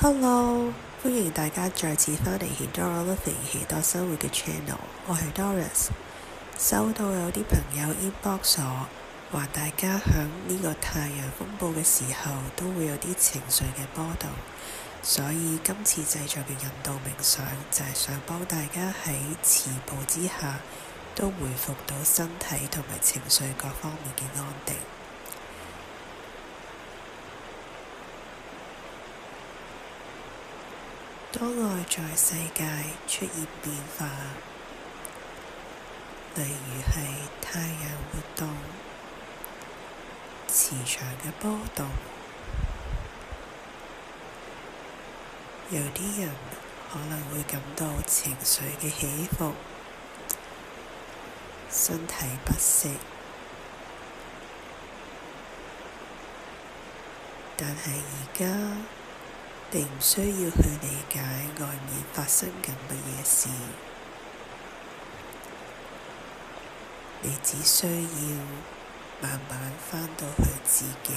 Hello，歡迎大家再次返嚟 Hidora Living 喜多生活嘅 channel， 我係 Doris。收到有啲朋友 inbox 我，話大家響呢個太陽風暴嘅時候都會有啲情緒嘅波動，所以今次製作嘅引導冥想就係想幫大家喺遲暴之下都回復到身體同埋情緒各方面嘅安定。當外在世界出現變化，例如係太陽活動、磁場嘅波動，有啲人可能會感到情緒嘅起伏、身體不適，但係而家你唔需要去理解外面發生緊乜嘢事，你只需要慢慢返到去自己，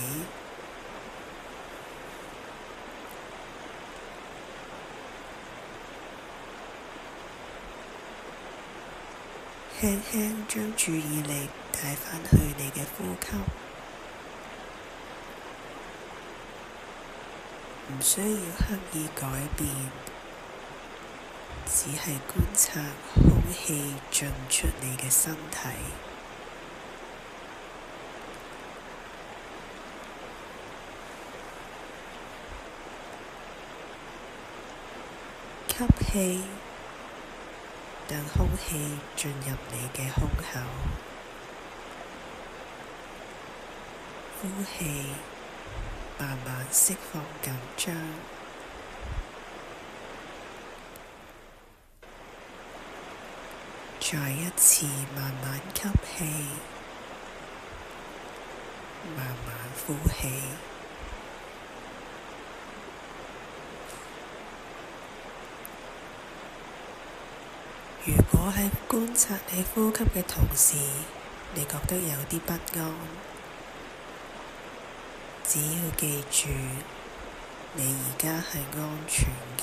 輕輕將注意力帶返去你嘅呼吸。唔需要刻意改變，只係觀察空氣進出你嘅身體。吸氣，等空氣進入你嘅胸口。呼氣，慢慢釋放緊張，再一次慢慢吸氣，慢慢呼氣。如果喺觀察你呼吸嘅同時，你覺得有啲不安，只要記住，你而家係安全㗎。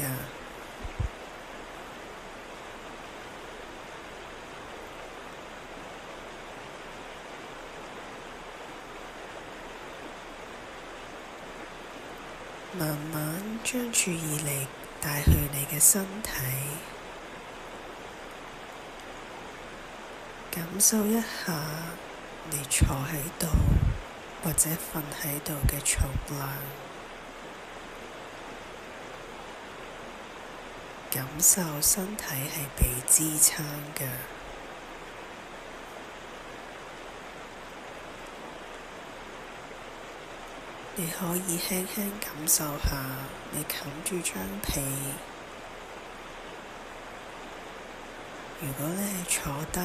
慢慢將注意力帶去你嘅身體，感受一下你坐喺度或者瞓喺度嘅重量，感受身體係被支撐嘅。你可以輕輕感受下你冚住張被。如果你係坐低，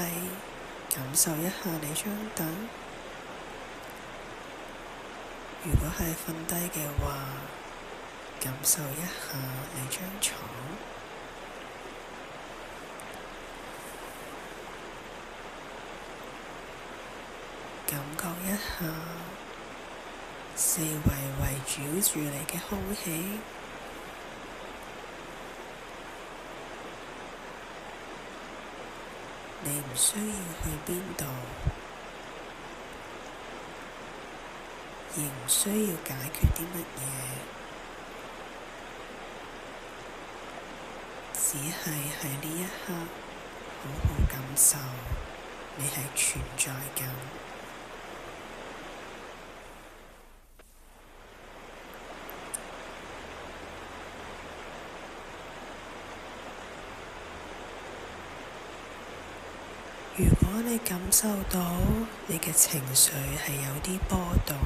感受一下你張凳。如果係瞓低嘅話，感受一下你張床。感覺一下四圍圍繞住你嘅空氣，你唔需要去邊度，亦唔需要解決啲乜嘢，只係喺呢一刻好好感受你係存在緊。如果你感受到你嘅情緒係有啲波動，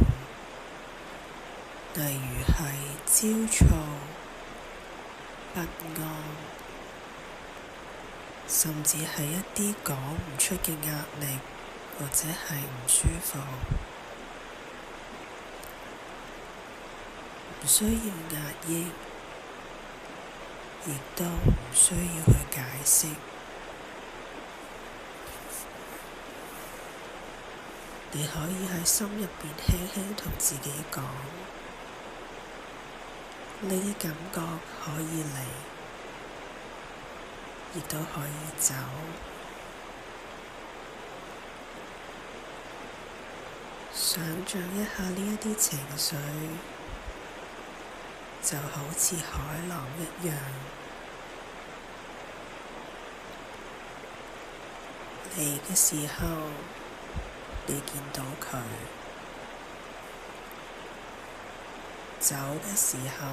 例如係焦躁、不安，甚至係一啲講唔出嘅壓力，或者係唔舒服，唔需要壓抑，亦都唔需要去解釋。你可以喺心入邊輕輕同自己講，你嘅感覺可以嚟，亦都可以走。想像一下呢一啲情緒，就好似海浪一樣，嚟嘅時候你見到佢，走嘅時候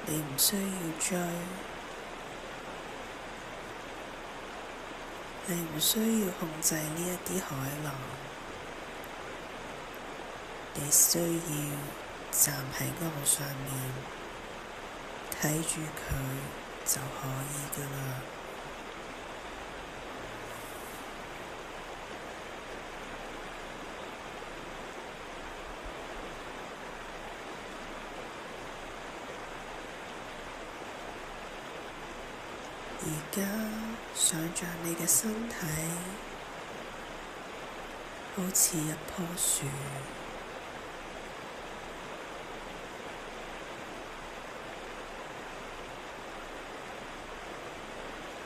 你唔需要追，你唔需要控制呢一啲海浪，你需要站喺岸上面睇住佢就可以㗎喇。而家想像你嘅身體好似一棵樹，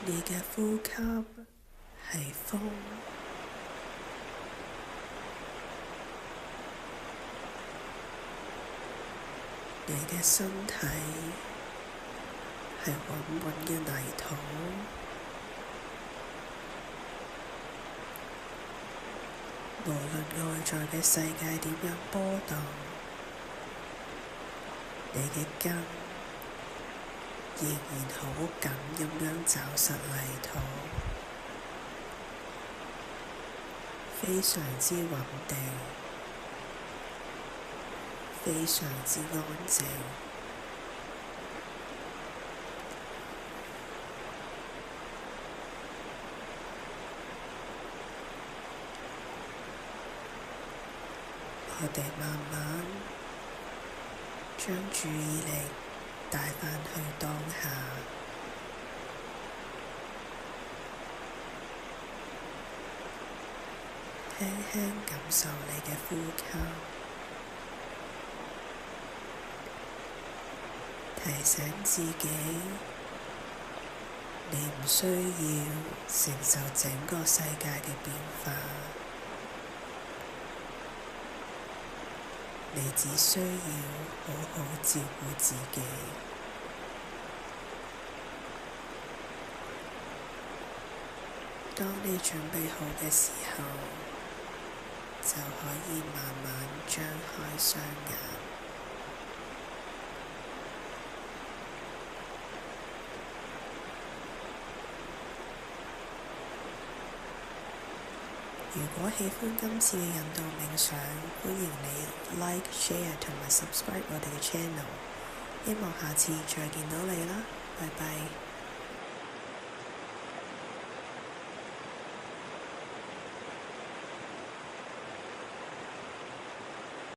你嘅呼吸係風，你嘅身體係穩穩嘅泥土，無論外在嘅世界點樣波動，你嘅根仍然好緊咁樣抓實泥土，非常之穩定，非常之安靜。我哋慢慢將注意力帶返去當下，輕輕感受你嘅呼吸，提醒自己，你唔需要承受整個世界嘅變化。你只需要好好照顧自己。當你準備好嘅時候，就可以慢慢張開雙眼。如果喜歡今次嘅引導冥想，歡迎你 like、share 同埋 subscribe 我哋嘅 channel。希望下次再見到你啦，拜拜。